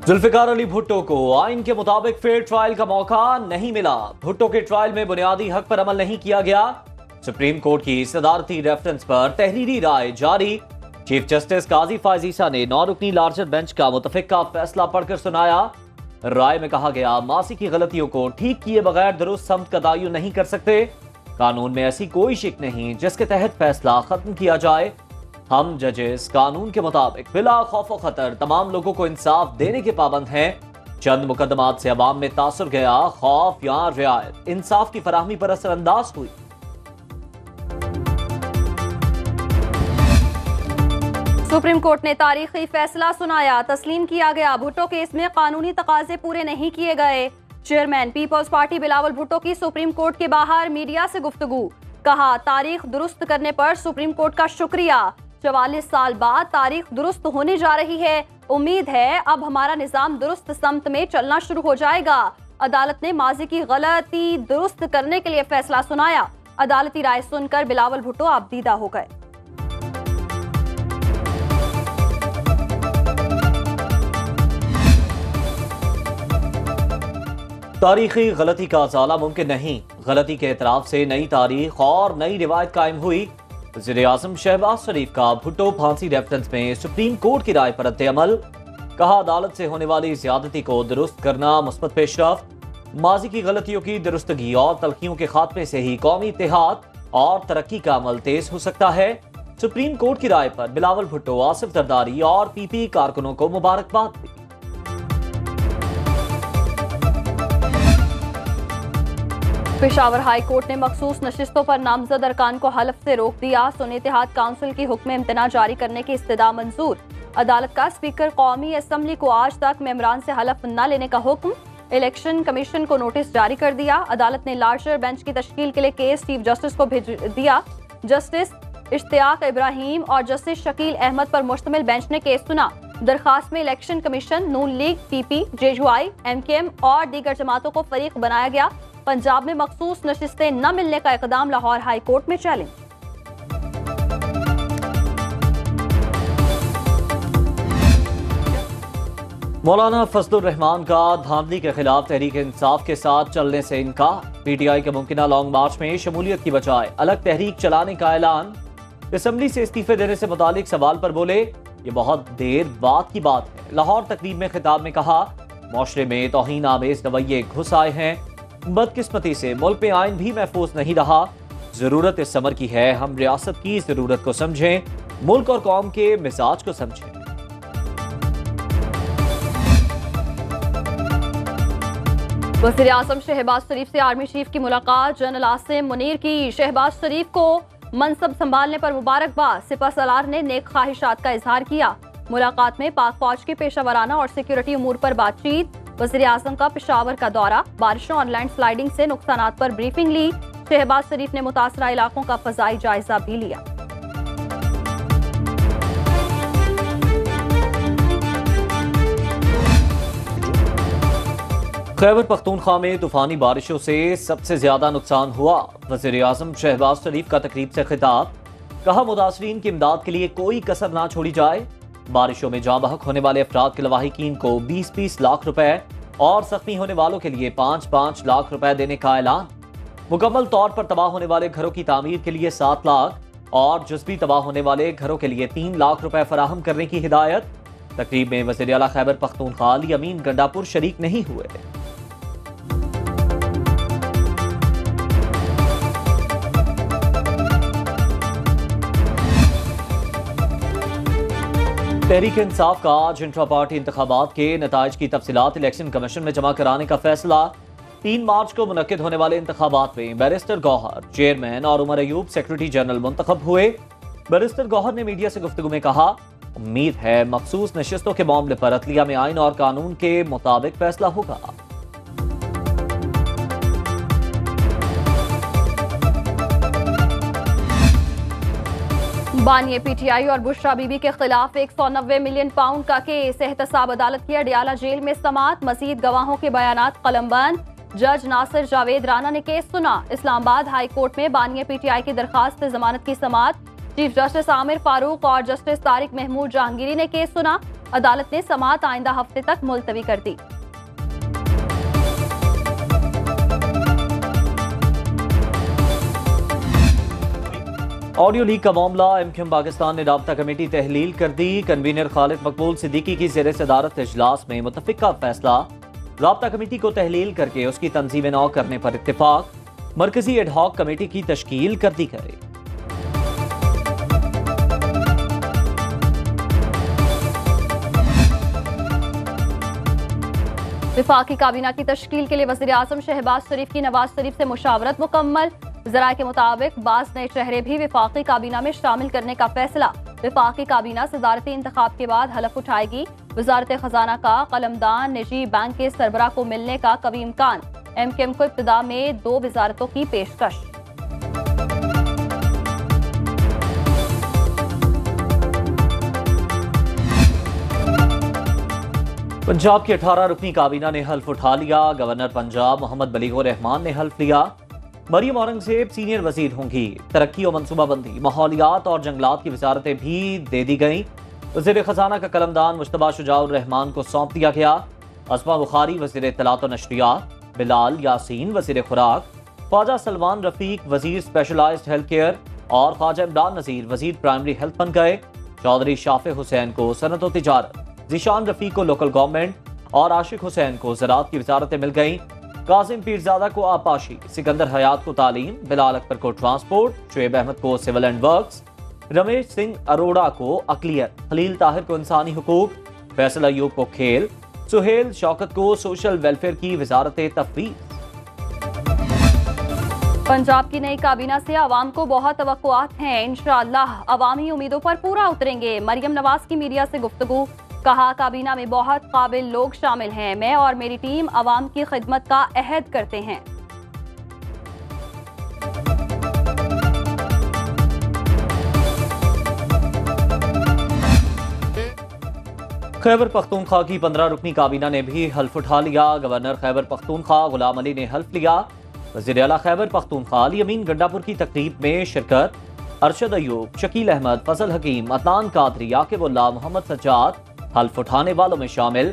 जुल्फिकार अली भुट्टो को आइन के मुताबिक फेयर ट्रायल का मौका नहीं मिला। भुट्टो के ट्रायल में बुनियादी हक पर अमल नहीं किया गया। सुप्रीम कोर्ट की सदारती रेफरेंस पर तहरीरी राय जारी। चीफ जस्टिस काजी फायज ईसा ने 9 रुकनी लार्जर बेंच का मुतफिका फैसला पढ़कर सुनाया। राय में कहा गया, मासी की गलतियों को ठीक किए बगैर दुरुस्त समत का तयन नहीं कर सकते। कानून में ऐसी कोई शिक नहीं जिसके तहत फैसला खत्म किया जाए। हम जजेस कानून के मुताबिक बिला खौफ व खतर तमाम लोगों को इंसाफ देने के पाबंद हैं। चंद मुकदमात से अवाम में तासुर गया, खौफ या रियायत इंसाफ की फराहमी पर असरअंदाज हुई। सुप्रीम कोर्ट ने तारीखी फैसला सुनाया। तस्लीम किया गया, भुट्टो केस में कानूनी तकाजे पूरे नहीं किए गए। Chairman people's party Bilawal Bhutto की सुप्रीम कोर्ट के बाहर मीडिया से गुफ्तगू। कहा, तारीख दुरुस्त करने पर सुप्रीम कोर्ट का शुक्रिया। 44 साल बाद तारीख दुरुस्त होने जा रही है। उम्मीद है अब हमारा निजाम दुरुस्त समत में चलना शुरू हो जाएगा। अदालत ने माजी की गलती दुरुस्त करने के लिए फैसला सुनाया। अदालती राय सुनकर बिलावल भुट्टो आबदीदा हो गए। तारीखी गलती का अजाला मुमकिन नहीं। गलती के एतराफ से नई तारीख और नई रिवायत कायम हुई। वज़ीर आज़म शहबाज शरीफ का भुट्टो फांसी रेफरेंस में सुप्रीम कोर्ट की राय पर रद्द-ए-अमल। कहा, अदालत से होने वाली ज्यादती को दुरुस्त करना मुस्बत पेशरफ्त। माजी की गलतियों की दुरुस्तगी और तलखियों के खात्मे से ही कौमी इत्तेहाद और तरक्की का अमल तेज हो सकता है। सुप्रीम कोर्ट की राय पर बिलावल भुट्टो, आसिफ जरदारी और पीपी कारकुनों को मुबारकबाद दी। पेशावर हाई कोर्ट ने मखसूस नशिस्तों पर नामजद अरकान को हलफ से रोक दिया। सुन्नी इत्तेहाद काउंसिल की हुक्म इम्तना जारी करने की इस्तदा मंजूर। अदालत का स्पीकर कौमी असम्बली को आज तक मेंबरान से हलफ न लेने का हुक्म। इलेक्शन कमीशन को नोटिस जारी कर दिया। अदालत ने लार्जर बेंच की तश्कील के लिए केस चीफ जस्टिस को भेज दिया। जस्टिस इश्तियाक इब्राहिम और जस्टिस शकील अहमद पर मुश्तमिल बेंच ने केस सुना। दरखास्त में इलेक्शन कमीशन, नून लीग, पीपी, जेयूआई, एमकेएम और दीगर जमातों को फरीक बनाया गया। पंजाब में मखसूस नशिस्तें न मिलने का इकदाम लाहौर हाई कोर्ट में चैलेंज। मौलाना फजलुर रहमान का धांधली के खिलाफ तहरीक इंसाफ के साथ चलने से इनकार। पीटीआई के मुमकिना लॉन्ग मार्च में शमूलियत की बजाय अलग तहरीक चलाने का ऐलान। असम्बली से इस्तीफे देने से मुतालिक सवाल पर बोले, ये बहुत देर बाद की बात है। लाहौर तकरीब में खिताब में कहा, मौशरे में तौहीन आमेज रवैये घुस आए हैं। बदकिस्मती से मुल्क में आइन भी महफूज नहीं रहा। जरूरत इस समर की है हम रियासत की जरूरत को समझें, मुल्क और कौम के मिजाज को समझें। वज़ीर आज़म शहबाज शरीफ से आर्मी चीफ की मुलाकात। जनरल आसिम मुनीर की शहबाज शरीफ को मनसब संभालने पर मुबारकबाद। सिपहसालार ने नेक ख्वाहिशात का इजहार किया। मुलाकात में पाक फौज की पेशावराना और सिक्योरिटी उमूर पर बातचीत। वज़ीर आज़म का पेशावर का दौरा। बारिशों और लैंड स्लाइडिंग से नुकसानात पर ब्रीफिंग ली। शहबाज शरीफ ने मुतासरा इलाकों का फजाई जायजा भी लिया। खैबर पख्तूनख्वा में तूफानी बारिशों से सबसे ज्यादा नुकसान हुआ। वज़ीर आज़म शहबाज शरीफ का तकरीब से खिताब। कहा, मुतासरीन की इमदाद के लिए कोई कसर ना छोड़ी जाए। बारिशों में जाँ बहक होने वाले अफराद के लवाहिकीन को 20-20 लाख रुपए और जख्मी होने वालों के लिए 5-5 लाख रुपए देने का ऐलान। मुकम्मल तौर पर तबाह होने वाले घरों की तामीर के लिए 7 लाख और जुज़वी तबाह होने वाले घरों के लिए 3 लाख रुपए फराहम करने की हिदायत। तकरीब में वज़ीर आला खैबर पख्तूनख्वा अली अमीन गंडापुर शरीक नहीं हुए। तहरीक इंसाफ का आज इंट्रा पार्टी इंतखाबात के नताइज की तफसीलात इलेक्शन कमीशन में जमा कराने का फैसला। 3 मार्च को मुनक्किद होने वाले इंतखाबात में बैरिस्टर गौहर चेयरमैन और उमर अयूब सेक्रेटरी जनरल मुंतखब हुए। बैरिस्टर गौहर ने मीडिया से गुफ्तगू में कहा, उम्मीद है मखसूस नशिस्तों के मामले पर अदलिया में आइन और कानून के मुताबिक फैसला होगा। बानिए पीटीआई और बुशरा बीबी के खिलाफ 190 मिलियन पाउंड का केस। एहतसाब अदालत की अडियाला जेल में समाअत। मजीद गवाहों के बयानात कलमबंद। जज नासिर जावेद राना ने केस सुना। इस्लामाबाद हाई कोर्ट में बानिए पीटीआई की दरखास्त जमानत की समाअत। चीफ जस्टिस आमिर फारूक और जस्टिस तारिक महमूद जहांगीरी ने केस सुना। अदालत ने समाअत आइंदा हफ्ते तक मुलतवी कर दी। ऑडियो लीक का मामला एमक्यूएम पाकिस्तान ने राब्ता कमेटी तहलील कर दी। कन्वीनर खालिद मकबूल सिद्दीकी की ज़ेर सदारत इजलास में मुतफ़िका फैसला, राब्ता कमेटी को तहलील करके उसकी तंजीम नौ करने पर इत्तेफाक। मरकजी एडहॉक कमेटी की तश्कील कर दी गई। विफाकी काबीना की तश्कील के लिए वज़ीर आज़म शहबाज शरीफ की नवाज शरीफ से मुशावरत मुकम्मल। ज़राए के मुताबिक बाज़ नए चेहरे भी विफाकी काबीना में शामिल करने का फैसला। विफाकी काबीना सदारती इंतखाब के बाद हलफ उठाएगी। वजारत खजाना का कलमदान निजी बैंक के सरबराह को मिलने का कवी इम्कान। एमक्यूएम को इब्तिदा में 2 वजारतों की पेशकश। पंजाब की 18 रुकनी काबीना ने हल्फ उठा लिया। गवर्नर पंजाब मोहम्मद बलीगुर रहमान ने हल्फ लिया। मरियम औरंगजेब सीनियर वजीर होंगी। तरक्की और मनसूबाबंदी, माहौलियात और जंगलात की वजारतें भी दे दी गई। वज़ीर खजाना का कलमदान मुश्तबा शुजाउर रहमान को सौंप दिया गया। अस्मा बुखारी वज़ीर इत्तलात और नशरियात, बिलाल यासीन वज़ीर खुराक, ख्वाजा सलमान रफीक वज़ीर स्पेशलाइज्ड हेल्थ केयर और ख्वाजा इमरान नज़ीर वज़ीर प्राइमरी हेल्थ बन गए। चौधरी शाफे हुसैन को सनत और तिजारत, ज़ीशान रफीक को लोकल गवर्नमेंट और आशिक हुसैन को ज़राअत की वजारतें मिल गईं। कासिम पीरजादा को आपाशी, सिकंदर हयात को तालीम, बिलाल अकबर को ट्रांसपोर्ट, शुएब अहमद को civil and works, Ramesh Singh Arora को अकलियत, खलील ताहिर को इंसानी हुकूक, फैसल अयूब को खेल, सुहेल शौकत को सोशल वेलफेयर की वजारतें तफवीज़। पंजाब की नई काबीना से आवाम को बहुत तवक्कुआत हैं। इंशाअल्लाह अवामी उम्मीदों पर पूरा उतरेंगे। मरियम नवाज की मीडिया से गुफ्तगू, कहा काबीना में बहुत काबिल लोग शामिल हैं। मैं और मेरी टीम अवाम की खिदमत का अहद करते हैं। खैबर पख्तूनख्वा की 15 रुकनी काबीना ने भी हल्फ उठा लिया। गवर्नर खैबर पख्तूनख्वा गुलाम अली ने हल्फ लिया। वज़ीर आला खैबर पख्तूनख्वा अली अमीन गंडापुर की तकरीब में शिरकत। अरशद अयूब, शकील अहमद, फजल हकीम, अदनान कादरी, आकिबुल्लाह, मोहम्मद सज्जाद हल्फ उठाने वालों में शामिल।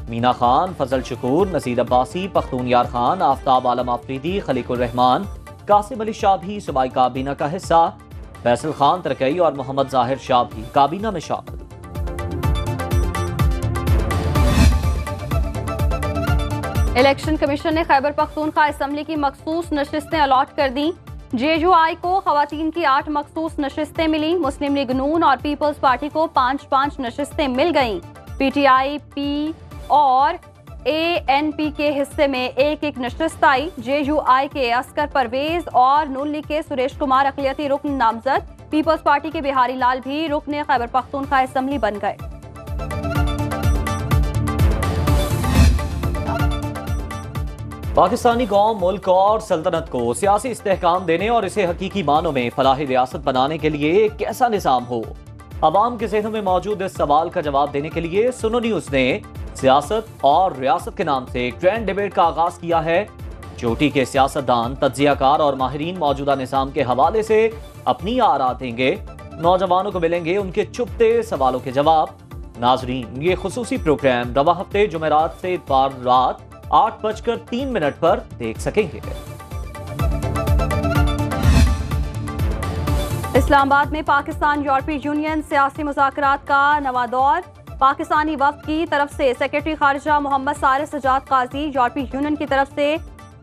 मीना खान, फजल शकूर, नसीर अब्बासी, पख्तून यार खान, आफ्ताब आलम आफरीदी, खलीकुर रहमान, कासिम अली शाह भी सूबाई काबीना का हिस्सा। फैसल खान तरकई और मोहम्मद जाहिर शाह भी काबीना में शामिल। इलेक्शन कमीशन ने खैबर पख्तूनख्वा असम्बली की मखसूस नशिस्तें अलॉट कर दी। जेयूआई को खवातीन की 8 मखसूस नशिस्तें मिली। मुस्लिम लीग नून और पीपल्स पार्टी को 5-5 नशिस्तें मिल गईं। पीटीआई, पी और एएनपी के हिस्से में 1-1 नशिस्त आई। जेयूआई के असकर परवेज और नून लीग के सुरेश कुमार अकलियती रुकन नामजद। पीपल्स पार्टी के बिहारी लाल भी रुकन खैबर पख्तूनख्वा असम्बली बन गए। पाकिस्तानी कौम, मुल्क और सल्तनत को सियासी इस्तेहकाम देने और इसे हकीकी मानों में फलाही रियासत बनाने के लिए एक कैसा निज़ाम हो, अवाम के ज़हनों में मौजूद इस सवाल का जवाब देने के लिए सुनो न्यूज़ ने सियासत और रियासत के नाम से एक ग्रैंड डिबेट का आगाज किया है। चोटी के सियासतदान, तज्जियाकार और माहिरीन मौजूदा निज़ाम के हवाले से अपनी आरा देंगे। नौजवानों को मिलेंगे उनके चुपते सवालों के जवाब। नाजरीन, ये खुसूसी प्रोग्राम रवा हफ्ते जुमेरात से इतवार रात 8:03 पर देख सकेंगे। इस्लामाबाद में पाकिस्तान यूरोपीय यूनियन सियासी मुज़ाकरात का नवा दौर। पाकिस्तानी वफ्द की तरफ से सेक्रेटरी खारिजा मोहम्मद सारे सजाद काजी, यूरोपीय यूनियन की तरफ से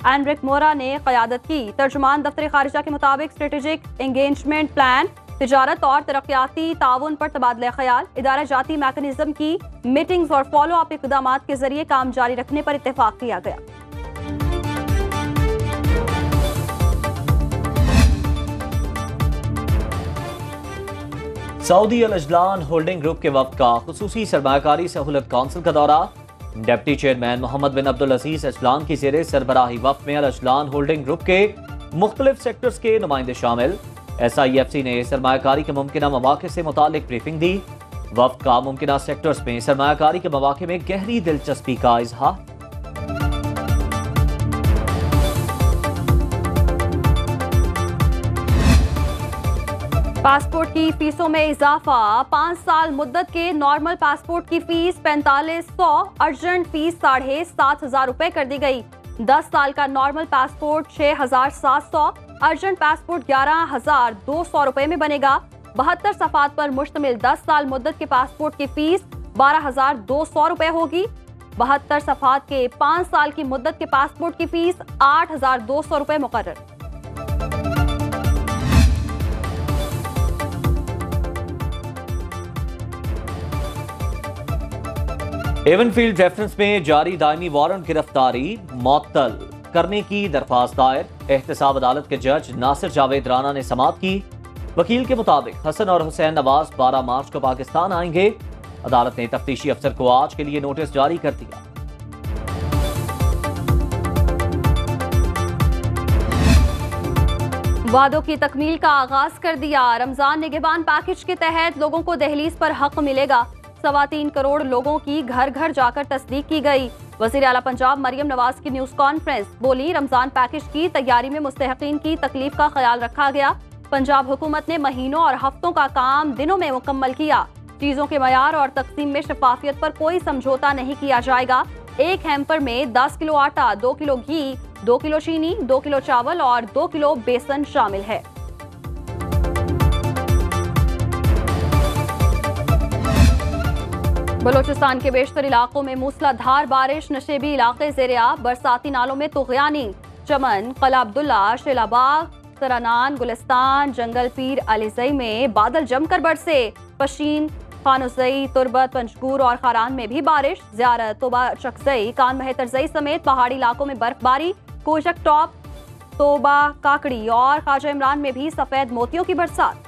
एनरिक मोरा ने क़यादत की। तर्जुमान दफ्तर खारिजा के मुताबिक स्ट्रेटेजिक एंगेजमेंट प्लान, तिजारत और तरक्याती ताउन पर तबादला ख्याल, इदारा जाती मैकेनिज्म की मीटिंग्स और फॉलो अप इक़दामात के जरिए काम जारी रखने पर इत्तेफाक किया गया। सऊदी अल अजलान होल्डिंग ग्रुप के वफ्द का खुसूसी सरमायाकारी सहूलत काउंसिल का दौरा। डिप्टी चेयरमैन मोहम्मद बिन अब्दुल अजीज अजलान की ज़ेरे सरबराही वफ्द में अल अजलान होल्डिंग ग्रुप के मुख्तलिफ सेक्टर्स के नुमाइंदे शामिल। SIFC ने सरमायाकारी के मुमकिना मौके से मुतालिक ब्रीफिंग दी। वफ्द का मुमकिना सेक्टर्स में सरमायाकारी के मौके में गहरी दिलचस्पी का इजहार। पासपोर्ट की फीसों में इजाफा। 5 साल मुद्दत के नॉर्मल पासपोर्ट की फीस 4500, अर्जेंट फीस 7500 रुपए कर दी गई। 10 साल का नॉर्मल पासपोर्ट 6700, अर्जेंट पासपोर्ट 11200 रुपए में बनेगा। 72 सफात पर मुश्तमिल 10 साल मुद्दत के पासपोर्ट की फीस 12200 रुपए होगी। 72 सफात के 5 साल की मुद्दत के पासपोर्ट की फीस 8200 रुपए मुकर्रर। एवनफील्ड रेफरेंस में जारी दायमी वारंट गिरफ्तारी मअतल करने की दरख्वास्त दायर। एहतसाब अदालत के जज नासिर जावेद राना ने समाअत की। वकील के मुताबिक हसन और हुसैन नवाज 12 मार्च को पाकिस्तान आएंगे। अदालत ने तफ्तीशी अफसर को आज के लिए नोटिस जारी कर दिया। वादों की तकमील का आगाज कर दिया। रमजान निगहबान पैकेज के तहत लोगों को दहलीज पर हक मिलेगा। 3.25 करोड़ लोगों की घर घर जाकर तस्दीक की गई। वज़ीर आला पंजाब मरियम नवाज की न्यूज कॉन्फ्रेंस बोली, रमजान पैकेज की तैयारी में मुस्तहकीन की तकलीफ का ख्याल रखा गया। पंजाब हुकूमत ने महीनों और हफ्तों का काम दिनों में मुकम्मल किया। चीजों के मयार और तकसीम में शफाफियत पर कोई समझौता नहीं किया जाएगा। एक हैम्पर में 10 किलो आटा, 2 किलो घी, 2 किलो चीनी, 2 किलो चावल और 2 किलो बेसन शामिल है। बलोचिस्तान के बेशतर इलाकों में मूसलाधार बारिश, नशेबी इलाके ज़ेर-ए-आब, बरसाती नालों में तुग़यानी। चमन, क़ला अब्दुल्ला, शेलाबाग, सरानान, गुलिस्तान, जंगल पीर, अलीज़ई में बादल जमकर बरसे। पशीन, खानुज़ई, तुरबत, पंजगूर और खारान में भी बारिश। ज़ियारत, तोबा चकज़ई, कान मेहतरज़ई समेत पहाड़ी इलाकों में बर्फबारी। कोशक टॉप, तोबा, काकड़ी और ख्वाजा इमरान में भी सफेद मोतियों की बरसात।